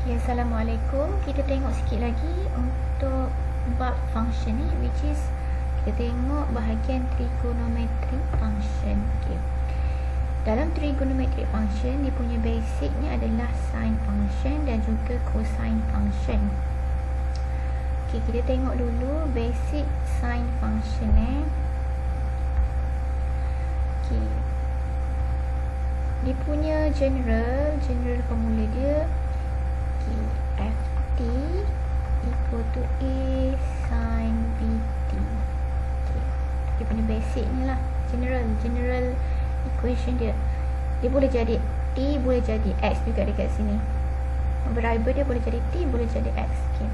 Ya, Assalamualaikum. Kita tengok sikit lagi untuk bab function ni, which is kita tengok bahagian trigonometric function. Okay. Dalam trigonometric function, dia punya basicnya adalah sine function dan juga cosine function. Okay, kita tengok dulu basic sine function Okay. Dia punya general formula dia Ft equal to A sin Bt. Okay. Dia punya basic ni lah, general equation dia. Dia boleh jadi T, boleh jadi X juga dekat sini. Variable dia boleh jadi T, boleh jadi X. Okay.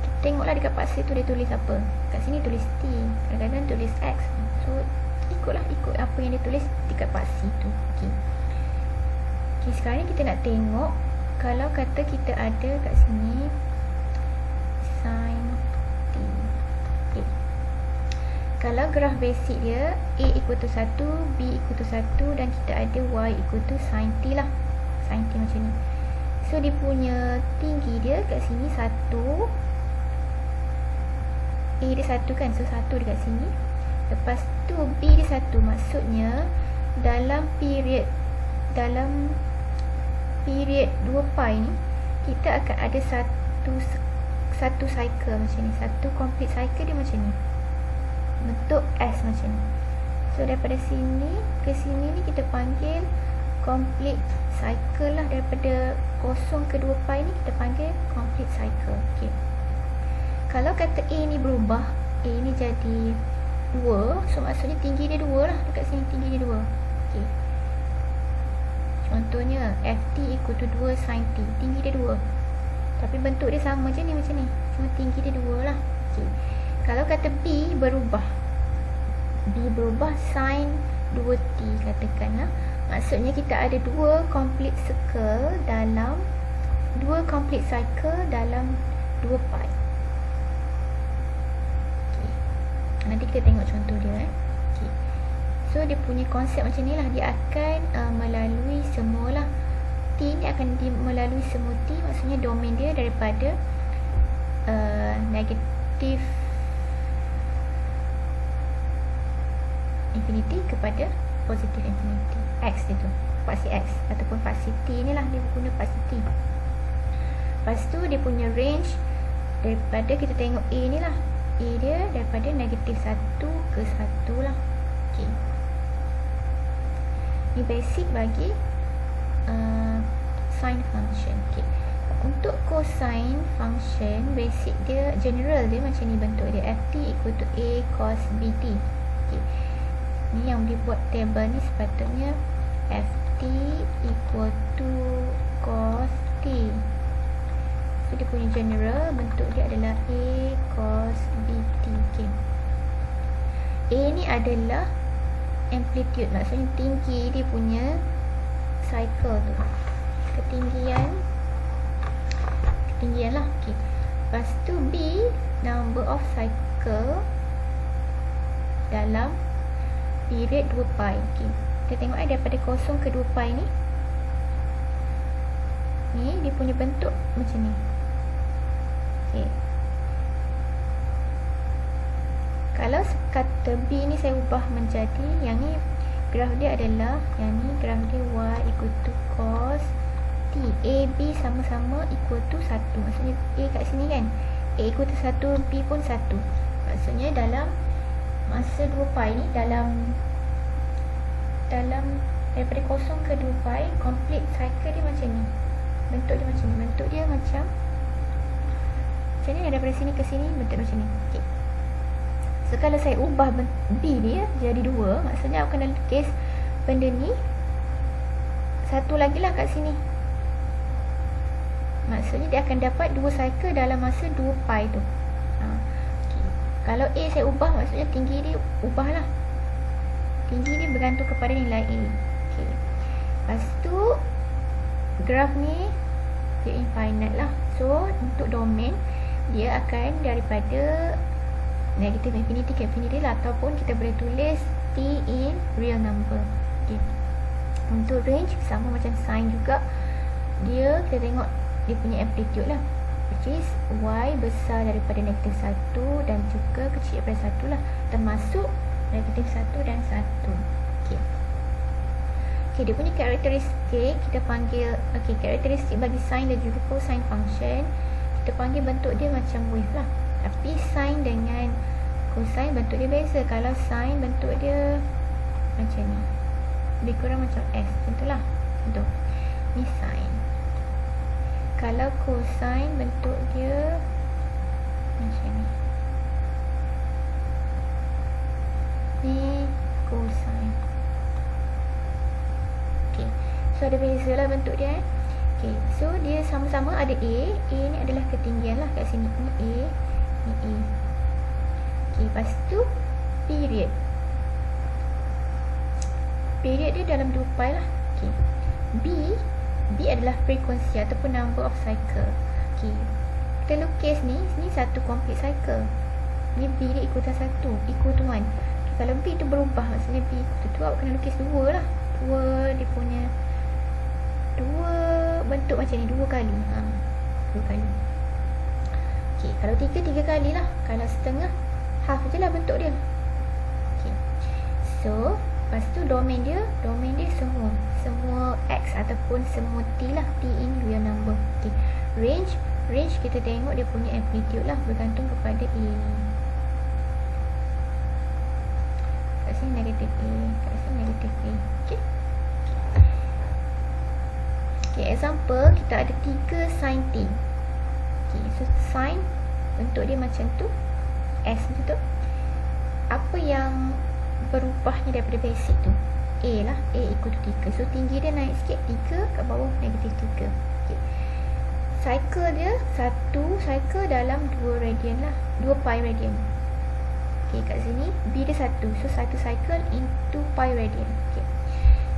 Kita tengoklah dekat pasir tu dia tulis apa. Kat sini tulis T, kadang-kadang tulis X. So ikut apa yang dia tulis dekat pasir tu. Okay. Okay, sekarang ni kita nak tengok kalau kata kita ada kat sini sin T. Okay. Kalau graf basic dia A equal to 1, B equal to 1 dan kita ada Y equal to sin T lah. Sin T macam ni. So dia punya tinggi dia kat sini 1. A dia 1 kan, so 1 dekat sini. Lepas tu B dia 1, maksudnya dalam period 2 pi ni kita akan ada satu cycle macam ni, satu complete cycle dia macam ni, bentuk S macam ni. So daripada sini ke sini ni kita panggil complete cycle lah. Daripada 0 ke 2 pi ni kita panggil complete cycle. Okay. Kalau kata A ni berubah, A ni jadi 2, so maksudnya tinggi dia 2 lah. Dekat sini tinggi dia 2. Okay. Contohnya Ft equal to 2 sin T, tinggi dia 2, tapi bentuk dia sama je ni, macam ni, cuma tinggi dia 2 lah. Okay. Kalau kata B berubah sin 2T katakanlah, maksudnya kita ada 2 complete cycle dalam 2 pi. Okay. Nanti kita tengok contoh dia. Okay. So dia punya konsep macam ni lah. Dia akan melalui semualah. T ni akan melalui semua T. Maksudnya domain dia daripada negatif infinity kepada positif infinity. X dia tu, paksi X ataupun paksi T ni lah. Dia guna paksi T. Lepas tu dia punya range daripada, kita tengok A ni lah, A dia daripada negatif 1 ke 1 lah. Okay. Ini basic bagi sine function. Okay. Untuk cosine function, basic dia, general dia macam ni bentuk dia. Ft equal to A cos Bt. Okay. Ni yang dibuat table ni sepatutnya Ft equal to cos T. So dia punya general bentuk dia adalah A cos Bt. Okay. A ni adalah amplitude, maksudnya tinggi dia punya cycle tu, ketinggian lah. Okay. Lepas tu B, number of cycle dalam period 2 pi. Okay. Kita tengok daripada 0 ke 2 pi ni dia punya bentuk macam ni. Okay. Kalau kata B ni saya ubah menjadi, yang ni graf dia adalah, yang ni graf dia Y equal to cos T. A, B sama-sama equal to 1. Maksudnya A kat sini kan, A equal to 1, B pun 1. Maksudnya dalam masa 2 pi ni, dalam daripada 0 ke 2 pi, complete cycle dia macam ni. Bentuk dia macam ni. Bentuk dia macam ni, daripada sini ke sini bentuk macam ni. Okay. So kalau saya ubah B dia jadi 2, maksudnya akan dalam kes benda ni satu lagi lah kat sini. Maksudnya dia akan dapat 2 cycle dalam masa 2 pi tu. Okay. Kalau A saya ubah, maksudnya tinggi dia ubah lah. Tinggi dia bergantung kepada nilai A. Okay. Lepas tu graf ni dia infinite lah. So untuk domain dia akan daripada negative infinity ke infinity lah, ataupun kita boleh tulis T in real number. Okay. Untuk range sama macam sin juga, dia kita tengok dia punya amplitude lah, which is y besar daripada negatif 1 dan juga kecil daripada 1 lah, termasuk negatif 1 dan 1. Okay. Okay, dia punya karakteristik kita panggil, okay, karakteristik bagi sine dan juga cosine function kita panggil bentuk dia macam wave lah. Tapi sine dengan cosine bentuk dia beza. Kalau sine bentuk dia macam ni, lebih kurang macam S, macam tu lah. Contoh, ni sine. Kalau cosine bentuk dia macam ni, ni cosine. Okay, so ada beza lah bentuk dia. Okay, so dia sama-sama ada A. A ni adalah ketinggian lah kat sini. Ni A, ni A. Okay, lepas tu period. Period dia dalam 2 pi lah. Okay, B adalah frekuensi ataupun number of cycle. Okay, kita lukis ni, ni satu complete cycle. Ni B dia ikutan 1, equal to 1. Okay, kalau B tu berubah, maksudnya B equal to 2, awak kena lukis 2 lah. 2 dia punya 2 bentuk macam ni, 2 kali. 2 kali. Okay, kalau 3 kali lah. Kalau setengah, half je lah bentuk dia. Okay, so lepas tu domain dia semua X ataupun semua T lah. T in real number. Okay, range kita tengok dia punya amplitude lah, bergantung kepada A ni. Kat sini negatif A, kat sini negatif A. Okay, okay, example kita ada 3 sin T. Okay, so sin bentuk dia macam tu, S macam tu. Apa yang berubahnya daripada basic tu? A lah, A equal to 3. So tinggi dia naik sikit, 3, kat bawah negatif 3. Okay, cycle dia satu cycle dalam 2 radian lah, 2 pi radian. Okay, kat sini B dia 1, so 1 cycle into pi radian. Okay,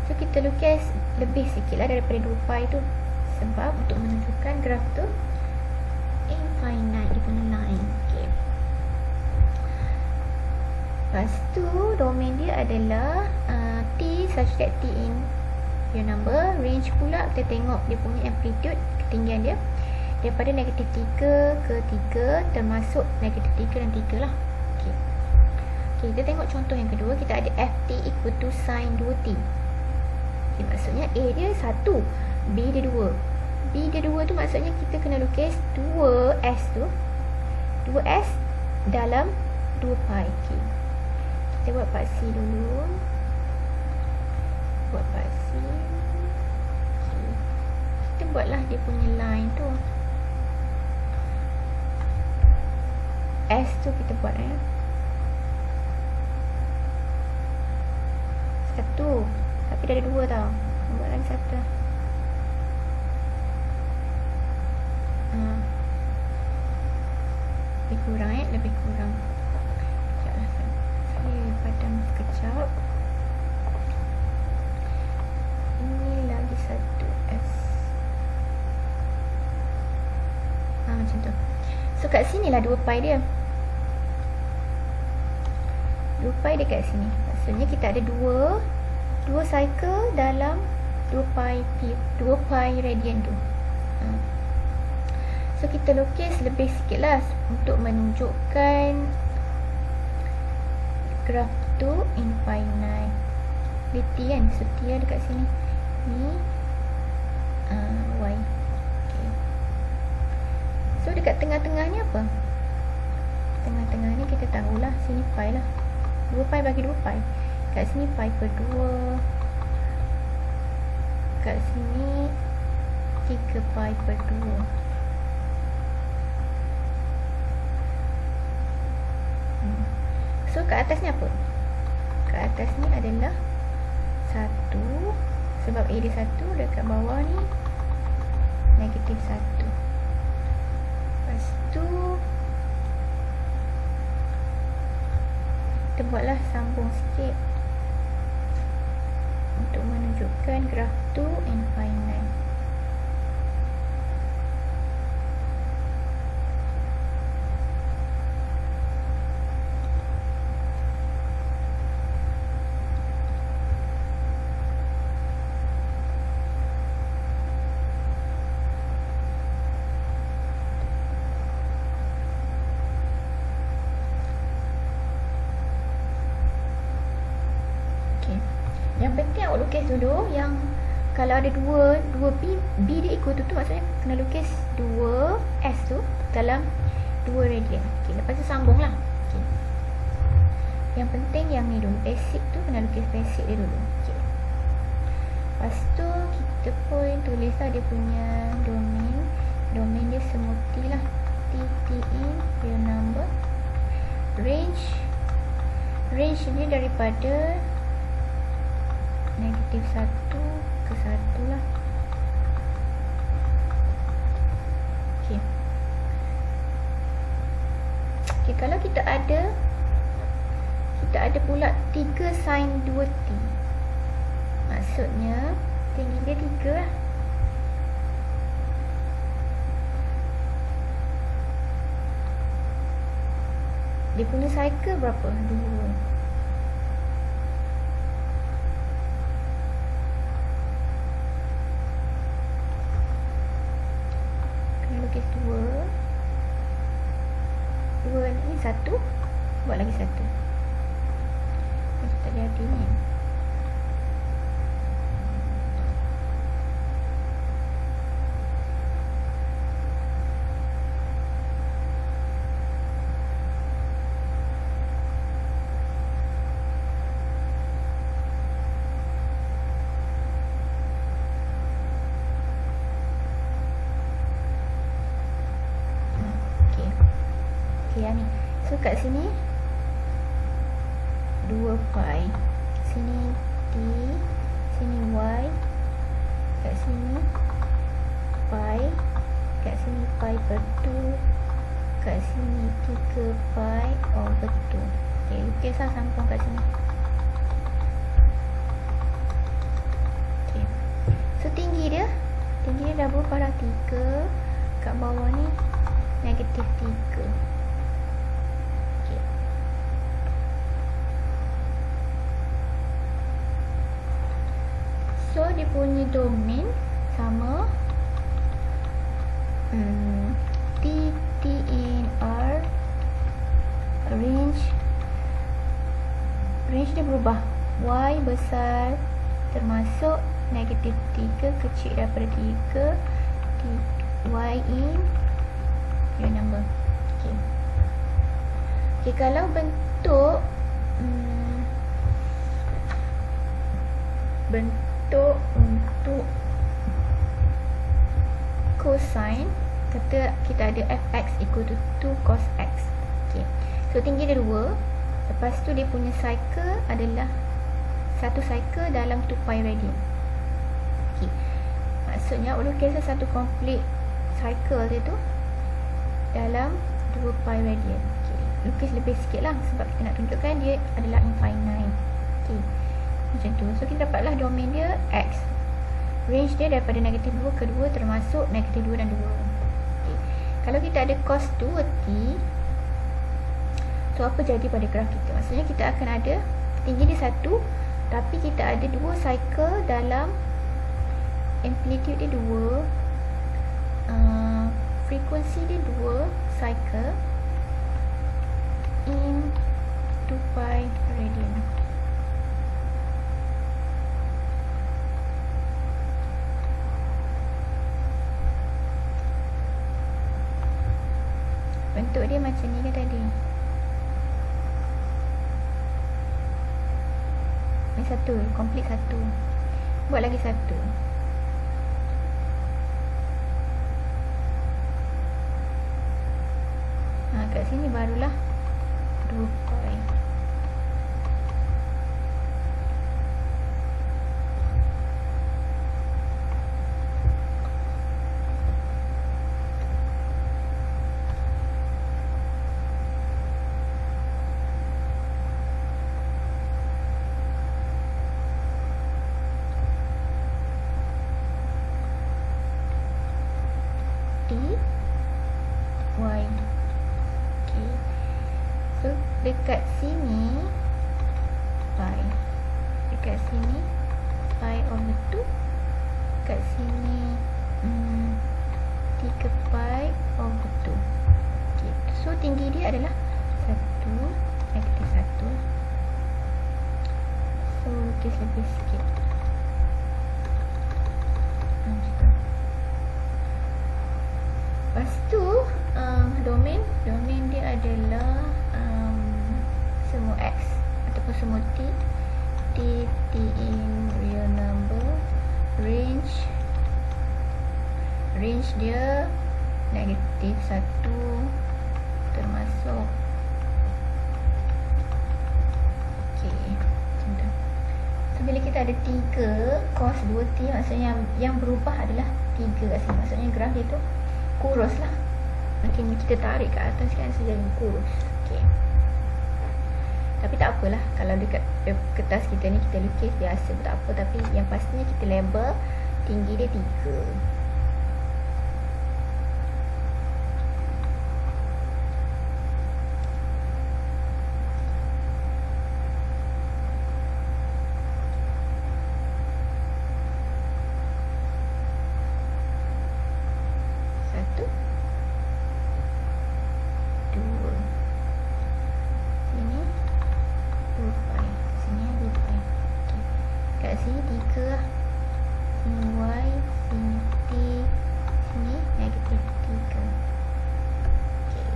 so kita lukis lebih sikit lah daripada 2 pi tu, sebab untuk menunjukkan graf tu infinite dia punya line. Okay, lepas tu domain dia adalah T such that T in real number. Range pula kita tengok dia punya amplitude, ketinggian dia daripada negatif 3 ke 3, termasuk negatif 3 dan 3 lah. Okay, okay, kita tengok contoh yang kedua. Kita ada Ft equal to sin 2t. Okay, maksudnya A dia 1, B dia 2. B dia 2 tu maksudnya kita kena lukis 2S tu, 2S dalam 2 pi. Okay, kita buat paksi dulu. Buat paksi. Okay, kita buatlah dia punya line tu. S tu kita buat satu, tapi dah ada 2 tau. Buat lagi satu lah. Lebih kurang lebih kurang. Sekejap lah, saya padam sekejap. Ini lagi satu S. Macam tu. So kat sini lah 2 pi dia. 2 pi dekat sini. Maksudnya kita ada 2 cycle dalam 2 pi radian tu. So kita lukis lebih sikit lah untuk menunjukkan graf tu infinite. Dia T kan, so T ada dekat sini. Ni Y. Okay, so dekat tengah-tengah ni apa? Tengah-tengah ni kita tahulah, sini pi lah. 2 pi bagi 2 pi. Kat sini pi per 2. Kat sini 3 pi per 2. So kat atas ni apa? Kat atas ni adalah 1, sebab A dia 1, dekat bawah ni negatif 1. Lepas tu kita buatlah sambung sikit untuk menunjukkan graf tu infinite. Yang penting awak lukis dulu yang kalau ada dua B dia equal tu maksudnya kena lukis 2S tu dalam 2 radian. Okay, lepas tu sambung lah. Okay. Yang penting yang ni dulu, basic tu kena lukis basic dia dulu. Okay. Lepas tu kita pun tulis lah dia punya domain. Domain dia smoothie lah. TTE real number. Range dia daripada negatif 1 ke 1 lah. Okay. Okay, kalau kita ada pula 3 sin 2t, maksudnya tinggi dia 3 lah. Dia punya cycle berapa? 2. Lukis 2 ni 1, buat lagi 1. Macam tak jadi ni. Yang ni. So kat sini 2 pi. Sini T, sini Y. Kat sini pi. Kat sini pi per 2. Kat sini 3 pi over 2. Okay, lukislah sambung kat sini. Okay. So tinggi dia dah berubah dah 3. Kat bawah ni negatif 3. So dia punya domain sama T in R. Range dia berubah. Y besar termasuk negatif 3 kecil daripada 3. Y in real number. Okay, kalau bentuk untuk cosine, kata kita ada fx equal to 2 cos x. Okay. So tinggi dia 2. Lepas tu dia punya cycle adalah satu cycle dalam 2 pi radian. Okay. Maksudnya lukislah satu complete cycle dia tu dalam 2 pi radian. Okay. Lukis lebih sikit lah sebab kita nak tunjukkan dia adalah infinite. Okay. Macam tu. So kita dapatlah domain dia X. Range dia daripada negatif 2 ke 2 termasuk negatif 2 dan 2. Okay. Kalau kita ada cos 2t, so apa jadi pada graf kita? Maksudnya kita akan ada tinggi dia 1, tapi kita ada 2 cycle dalam amplitude dia 2, frekuensi dia 2 cycle in 2 pi radian. Bentuk dia macam ni ke tadi? Ni 1, complete 1. Buat lagi 1. Kat sini barulah 2 pi. Y. Okay. So dekat sini pi, dekat sini pi over 2, dekat sini 3 pi over 2. Okay. So tinggi dia adalah 1, negatif 1. So Please lebih sikit. Lepas tu domain dia adalah semua X ataupun semua T in real number. Range dia negatif 1 termasuk macam tu. So bila kita ada 3 cos 2t, maksudnya yang berubah adalah 3 kat sini. Maksudnya graf dia tu kurus lah. Makin kita tarik ke atas kan saja kurus. Okey. Tapi tak apalah, kalau dekat kertas kita ni kita lukis biasa pun tak apa. Tapi yang pastinya kita label tinggi dia 3. Sini 3 lah. Sini Y, sini T, sini negatif 3. Okay.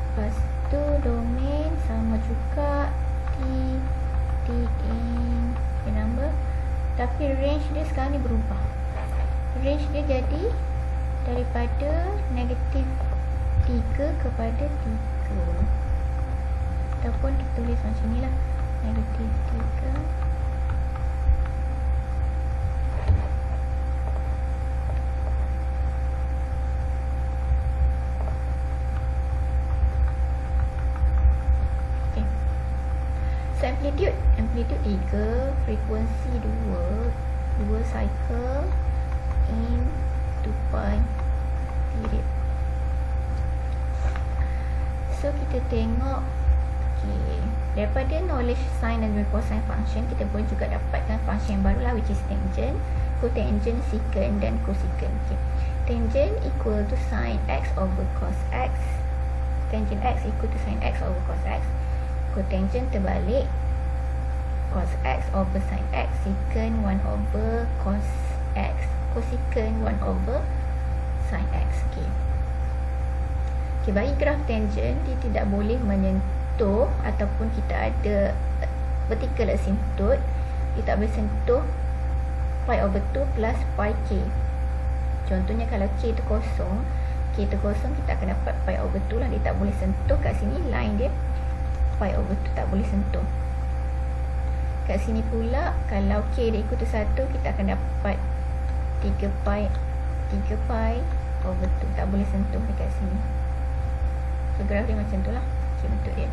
Lepas tu domain sama juga T in number. Tapi range dia sekarang ni berubah. Range dia jadi daripada negatif 3 kepada 3. Ataupun kita tulis macam ni lah, negatif 3 okay. So amplitude 3, frekuensi 2 cycle in 2 pi period. So kita tengok daripada knowledge sin dan cosine function, kita boleh juga dapatkan function yang baru lah, which is tangent, cotangent, secant dan cosecant. Tangent equal to sin x over cos x. Tangent x equal to sin x over cos x. Cotangent terbalik, cos x over sin x. Secant 1 over cos x. Cosecant 1 over sin x. Bagi graf tangent, dia tidak boleh menyentuh ataupun kita ada vertical asymptote. Dia tak boleh sentuh pi over 2 plus pi k. Contohnya kalau k tu kosong, kita akan dapat pi over 2 lah. Dia tak boleh sentuh kat sini, line dia pi over 2 tak boleh sentuh. Kat sini pula kalau k dia ikut tu 1, kita akan dapat 3 pi over 2 tak boleh sentuh dekat sini. So graf dia macam tu lah. Bentuk dia.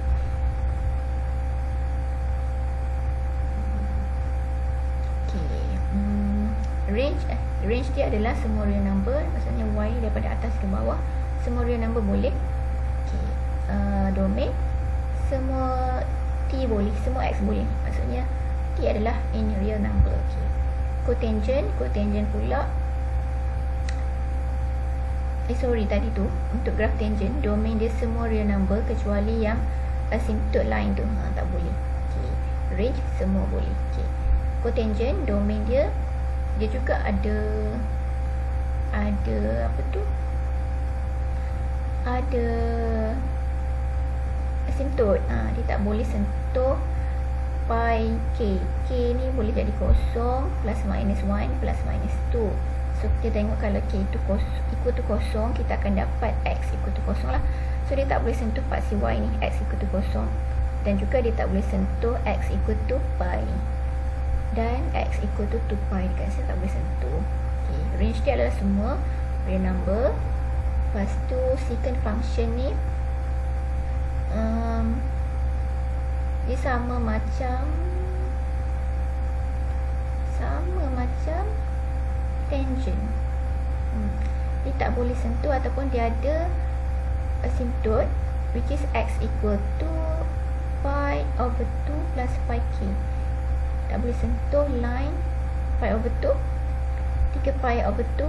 Range dia adalah semua real number. Maksudnya y daripada atas ke bawah, semua real number boleh. Domain, semua t boleh, semua x boleh. Maksudnya t adalah in real number. Cotangent pula, tadi tu untuk graf tangent, domain dia semua real number kecuali yang asymptote line tu tak boleh. Range semua boleh. Cotangent, domain dia juga ada apa tu, ada asymptote. Dia tak boleh sentuh pi k ni boleh jadi kosong, plus minus 1, plus minus 2. So kita tengok kalau k itu equal to kosong, kita akan dapat x equal to kosong lah. So dia tak boleh sentuh paksi y ni, x equal to kosong. Dan juga dia tak boleh sentuh x equal to pi. Dan x equal to 2 pi dekat sini tak boleh sentuh. Range dia adalah semua real number. Lepas tu secant function ni dia sama macam tangent. Dia tak boleh sentuh ataupun dia ada asymptote, which is x equal to pi over 2 plus pi k. Tak boleh sentuh line pi over 2, 3 pi over 2,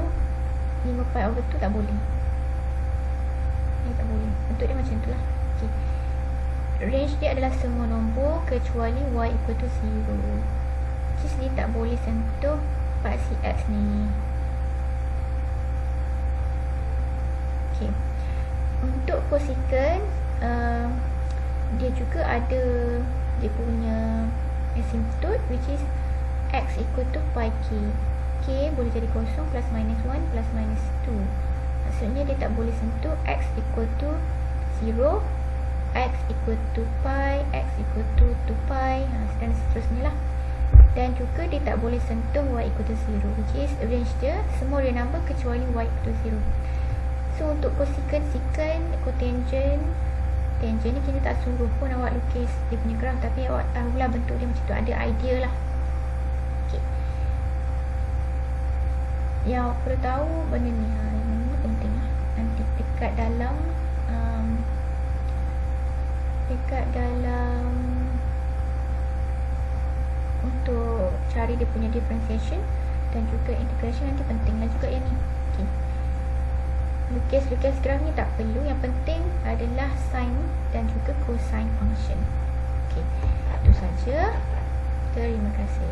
5 pi over 2 tak boleh. Ni tak boleh. Bentuk dia macam tu lah. range dia adalah semua nombor kecuali y equal to 0. Which is dia tak boleh sentuh part Cx ni. Okay. Untuk cosecant, dia juga ada dia punya asymptote, which is x equal to pi k. K boleh jadi kosong, plus minus 1 plus minus 2. Maksudnya dia tak boleh sentuh x equal to 0, x equal to pi, x equal to 2 pi, dan seterusnya lah. Dan juga dia tak boleh sentuh y equal to 0, which is range dia semua real number kecuali y equal to 0. So untuk cosecant, secant, cotangent, tangent ni kita tak suruh pun awak lukis dia punya graf, tapi awak tahulah bentuk dia macam tu, ada idea lah. Okay. Yang awak perlu tahu benda ni, yang ni penting lah. Nanti dekat dalam untuk cari dia punya differentiation dan juga integration, nanti penting lah juga yang ni. Okay. Lukis graf ni tak perlu, yang penting adalah sin dan juga cosine function. Okay, itu saja. Terima kasih.